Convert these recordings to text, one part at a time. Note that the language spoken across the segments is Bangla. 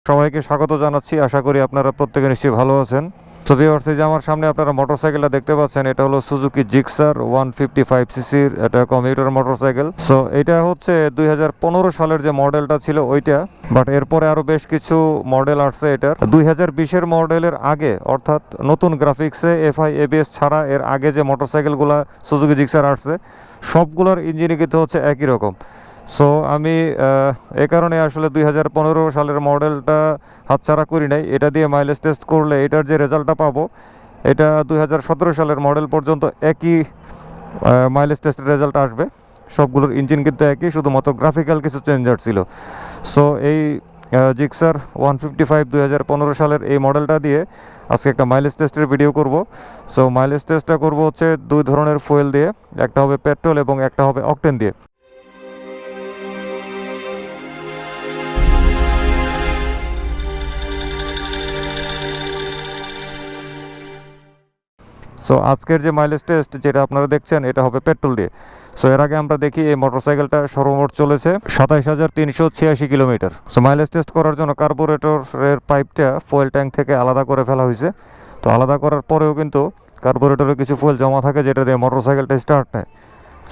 সবাইকে স্বাগত জানাচ্ছি। আশা করি আপনারা প্রত্যেকে নিশ্চয়ই ভালো আছেন। সো ভিউয়ার্স, এই যে আমার সামনে আপনারা মোটরসাইকেলটা দেখতে পাচ্ছেন, এটা হলো সুজুকি জিক্সার 155 সিসির এটা কমিউটার মোটরসাইকেল। সো এটা হচ্ছে 2015 সালের যে মডেলটা ছিল ওইটা, বাট এরপরে আরও বেশ কিছু মডেল আসছে। এটার 2020-এর মডেলের আগে, অর্থাৎ নতুন গ্রাফিক্সে এফআই এবিএস ছাড়া এর আগে যে মোটরসাইকেলগুলো সুজুকি জিক্সার আসছে সবগুলোর ইঞ্জিনই কিন্তু হচ্ছে একই রকম। সো আমি এ কারণে আসলে 2015 সালের মডেলটা হাতছাড়া করি নাই। এটা দিয়ে মাইলেজ টেস্ট করলে এটার যে রেজাল্টটা পাবো এটা 2017 সালের মডেল পর্যন্ত একই মাইলেজ টেস্টের রেজাল্ট আসবে। সবগুলোর ইঞ্জিন কিন্তু একই, শুধুমাত্র গ্রাফিক্যাল কিছু চেঞ্জার ছিল। সো এই জিক্সার 155 2015 সালের এই মডেলটা দিয়ে আজকে একটা মাইলেজ টেস্টের ভিডিও করব। সো মাইলেজ টেস্টটা করব হচ্ছে দুই ধরনের ফুয়েল দিয়ে, একটা হবে পেট্রোল এবং একটা হবে অকটেন দিয়ে। সো আজকের যে মাইলেজ টেস্ট যেটা আপনারা দেখছেন এটা হবে পেট্রোল দিয়ে। সো এর আগে আমরা দেখি এই মোটরসাইকেলটা সর্বমোট চলেছে 27,386 কিলোমিটার। সো মাইলেজ টেস্ট করার জন্য কার্বোরেটরের পাইপটা ফুয়েল ট্যাঙ্ক থেকে আলাদা করে ফেলা হয়েছে। তো আলাদা করার পরেও কিন্তু কার্বোরেটরে কিছু ফুয়েল জমা থাকে যেটা দিয়ে মোটরসাইকেলটা স্টার্ট নেয়।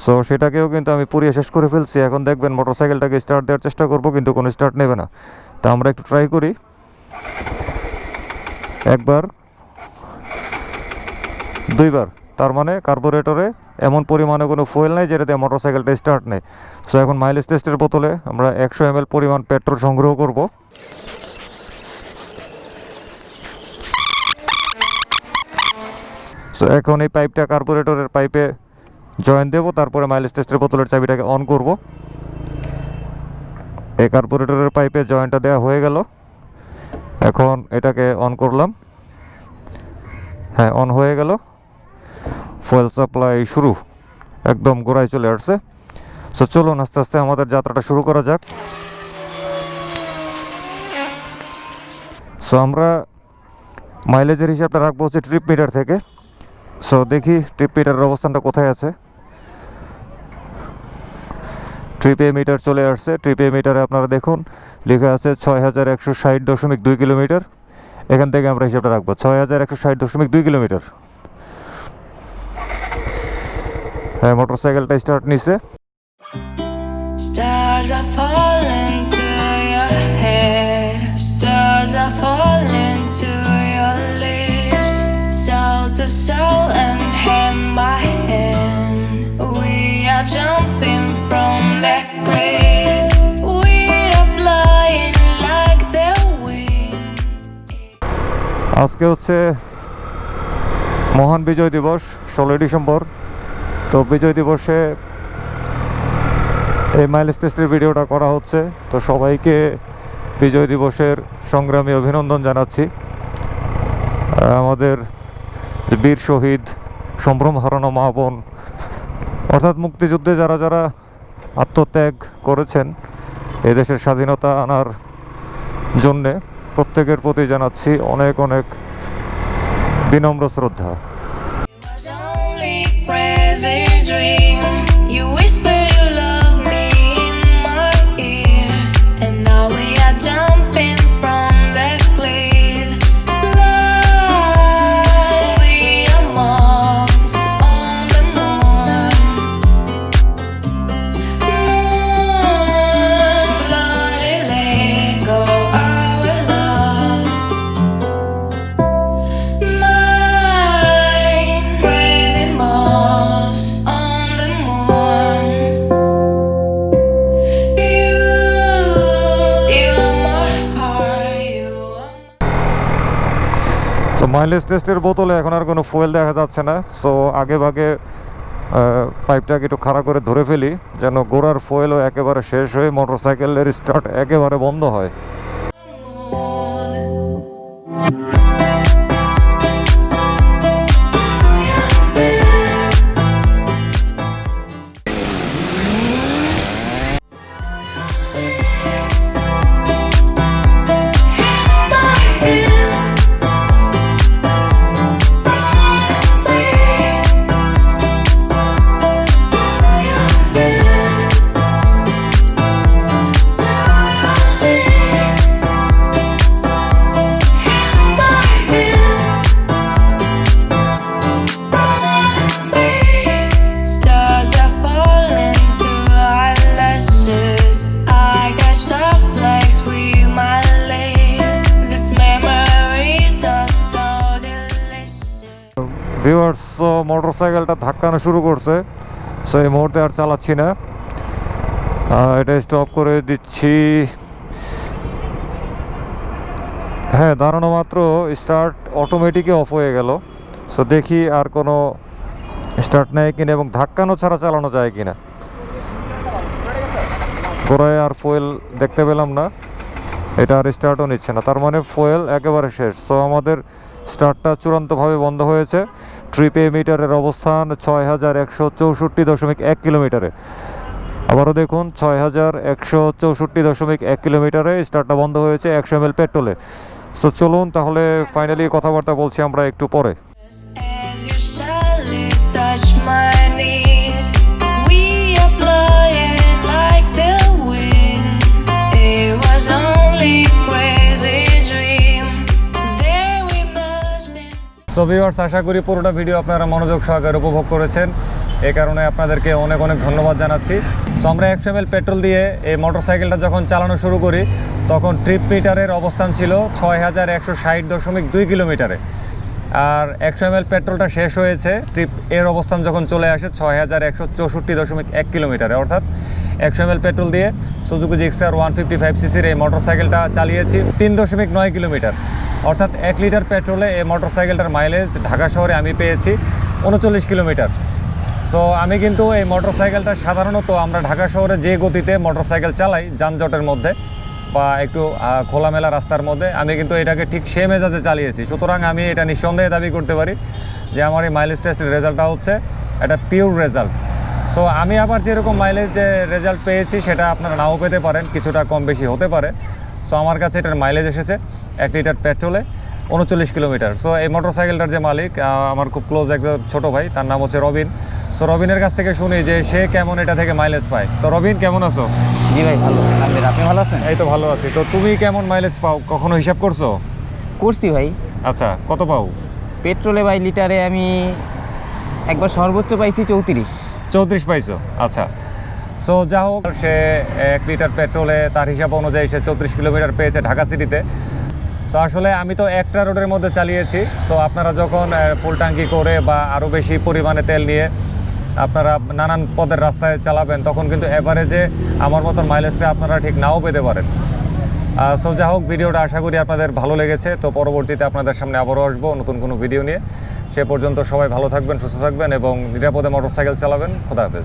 সো সেটাকেও কিন্তু আমি পুড়িয়ে শেষ করে ফেলছি। এখন দেখবেন মোটরসাইকেলটাকে স্টার্ট দেওয়ার চেষ্টা করব, কিন্তু কোনো স্টার্ট নেবে না। তা আমরা একটু ট্রাই করি। একবার, দুইবার, তার মানে কার্বোরেটরে এমন পরিমাণে কোনো ফুয়েল নাই যেটা দিয়ে মোটরসাইকেলটা স্টার্ট নেয়। সো এখন মাইলেজ টেস্টের বোতলে আমরা 100 ml পরিমাণ পেট্রোল সংগ্রহ করব। সো এখন এই পাইপটা কার্বোরেটরের পাইপে জয়েন দেব, তারপরে মাইলেজ টেস্টের বোতলের চাবিটাকে অন করব। এই কার্বোরেটরের পাইপে জয়েন্টটা দেওয়া হয়ে গেল। এখন এটাকে অন করলাম। হ্যাঁ, অন হয়ে গেল। ফুয়েল সাপ্লাই শুরু, একদম গোড়ায় চলে আসছে। সো চলুন আস্তে আস্তে আমাদের যাত্রাটা শুরু করা যাক। সো আমরা মাইলেজের হিসাবটা রাখবো হচ্ছে ট্রিপ মিটার থেকে। সো দেখি ট্রিপ মিটারের অবস্থানটা কোথায় আছে। ট্রিপে মিটার চলে আসছে। ট্রিপে মিটারে আপনারা দেখুন লেখা আছে 6160.2 কিলোমিটার। এখান থেকে আমরা হিসাবটা রাখবো 6160.2 কিলোমিটার। হ্যাঁ, মোটরসাইকেলটা স্টার্ট নিছে। Stars are falling to your head, stars are falling to your lips, soul to soul and hand by hand, we are jumping from the cliff, we are flying like the wind. আজকে হচ্ছে মহান বিজয় দিবস, 16 ডিসেম্বর। তো বিজয় দিবসে এই মাইলেজ টেস্টের ভিডিওটা করা হচ্ছে। তো সবাইকে বিজয় দিবসের সংগ্রামী অভিনন্দন জানাচ্ছি। আমাদের বীর শহীদ, সম্ভ্রম হারানো মা বোন, অর্থাৎ মুক্তিযুদ্ধে যারা যারা আত্মত্যাগ করেছেন এদেশের স্বাধীনতা আনার জন্যে, প্রত্যেকের প্রতি জানাচ্ছি অনেক অনেক বিনম্র শ্রদ্ধা। Dream. You whisper you love me in my ear, and now we are jumping from the cliff. Love, we are moths on the moon. Moon, bloody let go our love. Mine, crazy moths. So mileage টেস্টের বোতলে এখন আর কোনো ফুয়েল দেখা যাচ্ছে না। সো আগে ভাগে পাইপটাকে একটু খাড়া করে ধরে ফেলি যেন গোড়ার ফুয়েলও একেবারে শেষ হয়ে মোটরসাইকেলের স্টার্ট একেবারে বন্ধ হয়। ভিউয়ার্স, মোটরসাইকেলটা ধাক্কানো শুরু করছে। সো এই মুহূর্তে আর চালাচ্ছি না, এটা স্টপ করে দিচ্ছি। হ্যাঁ, দাঁড়ানো মাত্র স্টার্ট অটোমেটিকই অফ হয়ে গেল। সো দেখি আর কোনো স্টার্ট নেয় কিনা এবং ধাক্কানো ছাড়া চালানো যায় কিনা। গোড়ায় আর ফুয়েল দেখতে পেলাম না, এটা আর স্টার্টও নিচ্ছে না, তার মানে ফুয়েল একেবারে শেষ। সো আমাদের স্টার্টটা চূড়ান্তভাবে বন্ধ হয়েছে। ট্রিপে মিটারের অবস্থান 6164.1 কিলোমিটারে। আবারও দেখুন 6164.1 কিলোমিটারে স্টার্টটা বন্ধ হয়েছে 100 ml পেট্রোলে। সো চলুন তাহলে ফাইনালি কথাবার্তা বলছি আমরা একটু পরে। সো ভিউয়ার্স, আশা করি পুরোটা ভিডিও আপনারা মনোযোগ সহকারে উপভোগ করেছেন, এই কারণে আপনাদেরকে অনেক অনেক ধন্যবাদ জানাচ্ছি। সো আমরা 100 ml পেট্রোল দিয়ে এই মোটরসাইকেলটা যখন চালানো শুরু করি তখন ট্রিপ মিটারের অবস্থান ছিল 6160.2 কিলোমিটারে, আর 100 ml পেট্রোলটা শেষ হয়েছে, ট্রিপ এর অবস্থান যখন চলে আসে 6164.1 কিলোমিটারে। অর্থাৎ 100 ml পেট্রোল দিয়ে সুজুকি জিক্সার 155 সিসির এই মোটরসাইকেলটা চালিয়েছি 3.9 কিলোমিটার। অর্থাৎ 1 লিটার পেট্রোলে এই মোটরসাইকেলটার মাইলেজ ঢাকা শহরে আমি পেয়েছি 39 কিলোমিটার। সো আমি কিন্তু এই মোটরসাইকেলটা সাধারণত আমরা ঢাকা শহরে যে গতিতে মোটরসাইকেল চালাই যানজটের মধ্যে বা একটু খোলামেলা রাস্তার মধ্যে, আমি কিন্তু এটাকে ঠিক সে মেজাজে চালিয়েছি। সুতরাং আমি এটা নিঃসন্দেহে দাবি করতে পারি যে আমার এই মাইলেজ টেস্টের রেজাল্টটা হচ্ছে এটা পিওর রেজাল্ট। সো আমি আবার যেরকম মাইলেজ যে রেজাল্ট পেয়েছি সেটা আপনারা নাও পেতে পারেন, কিছুটা কম বেশি হতে পারে। সো আমার কাছে এটার মাইলেজ এসেছে 1 লিটার পেট্রোলে 39 কিলোমিটার। সো এই মোটরসাইকেলটার যে মালিক, আমার খুব ক্লোজ একজন ছোটো ভাই, তার নাম হচ্ছে রবিন। সো রবিনের কাছ থেকে শুনি যে সে কেমন এটা থেকে মাইলেজ পায়। তো রবিন, কেমন আছো? জি ভাই, ভালো। আপনি ভালো আছেন? এই তো ভালো আছি। তো তুমি কেমন মাইলেজ পাও, কখনো হিসাব করছো? করছি ভাই। আচ্ছা, কত পাও? পেট্রোলে ভাই লিটারে আমি একবার সর্বোচ্চ পাইছি 34 পাইছো? আচ্ছা। সো যা হোক, সে 1 লিটার পেট্রোলে তার হিসাব অনুযায়ী সে 34 কিলোমিটার পেয়েছে ঢাকা সিটিতে। সো আসলে আমি তো একটা রোডের মধ্যে চালিয়েছি। সো আপনারা যখন ফুল ট্যাঙ্কি করে বা আরও বেশি পরিমাণে তেল নিয়ে আপনারা নানান পদের রাস্তায় চালাবেন তখন কিন্তু এভারেজে আমার মতন মাইলেজটা আপনারা ঠিক নাও পেতে পারেন। সো যা হোক, ভিডিওটা আশা করি আপনাদের ভালো লেগেছে। তো পরবর্তীতে আপনাদের সামনে আবারও আসবো নতুন কোনো ভিডিও নিয়ে। সে পর্যন্ত সবাই ভালো থাকবেন, সুস্থ থাকবেন এবং নিরাপদে মোটরসাইকেল চালাবেন। খোদা হাফেজ।